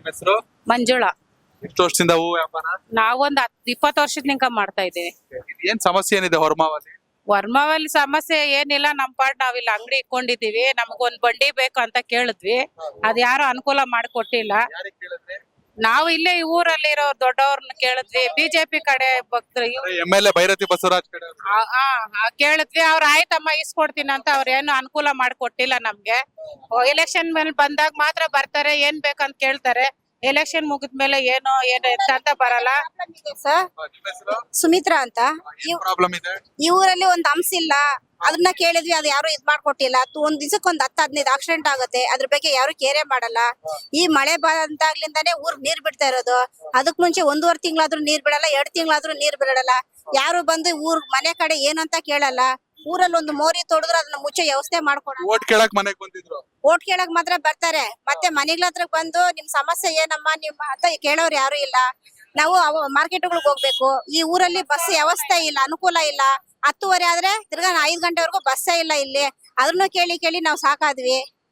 ನಿಮ್ಮ ಹೆಸರು? ಮಂಜುಳಾ. ಎಷ್ಟು ವರ್ಷದಿಂದ ಹೂ ವ್ಯಾಪಾರ? ನಾವೊಂದ್ 20 ವರ್ಷದಿಂದ ಮಾಡ್ತಾ ಇದ್ದೀವಿ. ಏನ್ ಸಮಸ್ಯೆ ಏನಿದೆ ಹೊರಮಾವಲ್ಲಿ? ವರ್ಮಾವಲ್ಲಿ ಸಮಸ್ಯೆ ಏನಿಲ್ಲ, ನಮ್ ಪಾಡ್ ನಾವಿಲ್ಲ ಅಂಗಡಿ ಇಟ್ಕೊಂಡಿದೀವಿ. ನಮಗೊಂದ್ ಬಂಡಿ ಬೇಕು ಅಂತ ಕೇಳಿದ್ವಿ, ಅದ್ ಯಾರು ಅನುಕೂಲ ಮಾಡಿಕೊಟ್ಟಿಲ್ಲ. ಯಾರಿಗೆ ಕೇಳಿದ್ರಿ? ನಾವು ಇಲ್ಲೇ ಈ ಊರಲ್ಲಿರೋ ದೊಡ್ಡವ್ರನ್ನ ಕೇಳಿದ್ವಿ, ಬಿಜೆಪಿ ಕಡೆ ಭಕ್ತರು MLA ಭೈರತಿ ಬಸವರಾಜ್ ಕಡೆ ಅವ್ರು. ಕೇಳಿದ್ವಿ. ಅವ್ರ ಆಯ್ತಮ್ಮ ಇಸ್ಕೊಡ್ತೀನಿ ಅಂತ ಅವ್ರ ಏನು ಅನುಕೂಲ ಮಾಡಿಕೊಟ್ಟಿಲ್ಲ ನಮ್ಗೆ. ಎಲೆಕ್ಷನ್ ಮೇಲೆ ಬಂದಾಗ ಮಾತ್ರ ಬರ್ತಾರೆ, ಏನ್ ಬೇಕಂತ ಕೇಳ್ತಾರೆ. ಎಲೆಕ್ಷನ್ ಮುಗಿದ್ಮೇಲೆ ಏನು ಅಂತ ಬರಲ್ಲ. ಸರ್, ನಿಮ್ಮ ಹೆಸರು? ಸುಮಿತ್ರಾ ಅಂತ. ಏನ್ ಪ್ರಾಬ್ಲಮ್ ಇದೆ? ಈ ಊರಲ್ಲಿ ಒಂದ್ ಅಂಶ ಇಲ್ಲ, ಅದನ್ನ ಕೇಳಿದ್ವಿ, ಅದು ಯಾರು ಇದ್ ಮಾಡ್ಕೊಟ್ಟಿಲ್ಲ. ಒಂದ್ ದಿವಸಕ್ಕೆ ಒಂದ್ 10-15 ಆಕ್ಸಿಡೆಂಟ್ ಆಗುತ್ತೆ, ಅದ್ರ ಬಗ್ಗೆ ಯಾರು ಕೇರೆ ಮಾಡಲ್ಲ. ಈ ಮಳೆ ಬಂದಾಗ್ಲಿಂದಾನೇ ಊರ್ ನೀರ್ ಬಿಡ್ತಾ ಇರೋದು. ಅದಕ್ ಮುಂಚೆ 1.5 ತಿಂಗಳಾದ್ರೂ ನೀರ್ ಬಿಡಲ್ಲ, 2 ತಿಂಗಳಾದ್ರೂ ನೀರ್ ಬಿಡಲ್ಲ. ಯಾರು ಬಂದು ಊರ್ ಮನೆ ಕಡೆ ಏನಂತ ಕೇಳಲ್ಲ. ಊರಲ್ಲಿ ಒಂದು ಮೋರಿ ತೊಡದ್ರೆ ಅದನ್ನ ಮುಚ್ಚೋ ವ್ಯವಸ್ಥೆ ಮಾಡ್ಕೊಡಲ್ಲ. ಓಟ್ ಕೇಳಕ್ ಮನೆಗ್ ಬಂದಿದ್ರು. ಓಟ್ ಕೇಳಕ್ ಮಾತ್ರ ಬರ್ತಾರೆ, ಮತ್ತೆ ಮನೆಗಳ ಹತ್ರ ಬಂದು ನಿಮ್ ಸಮಸ್ಯೆ ಏನಮ್ಮ ನಿಮ್ಮ ಅಂತ ಕೇಳೋರು ಯಾರು ಇಲ್ಲ. ನಾವು ಮಾರ್ಕೆಟ್ಗಳಿಗೆ ಹೋಗ್ಬೇಕು, ಈ ಊರಲ್ಲಿ ಬಸ್ ವ್ಯವಸ್ಥೆ ಇಲ್ಲ, ಅನುಕೂಲ ಇಲ್ಲ. 10:30 ಆದ್ರೆ ತಿರ್ಗಾ 5 ಗಂಟೆವರೆಗೂ ಬಸ್ಸೇ ಇಲ್ಲ ಇಲ್ಲಿ. ಅದನ್ನು ಕೇಳಿ ಕೇಳಿ ನಾವು ಸಾಕಾದ್ವಿ.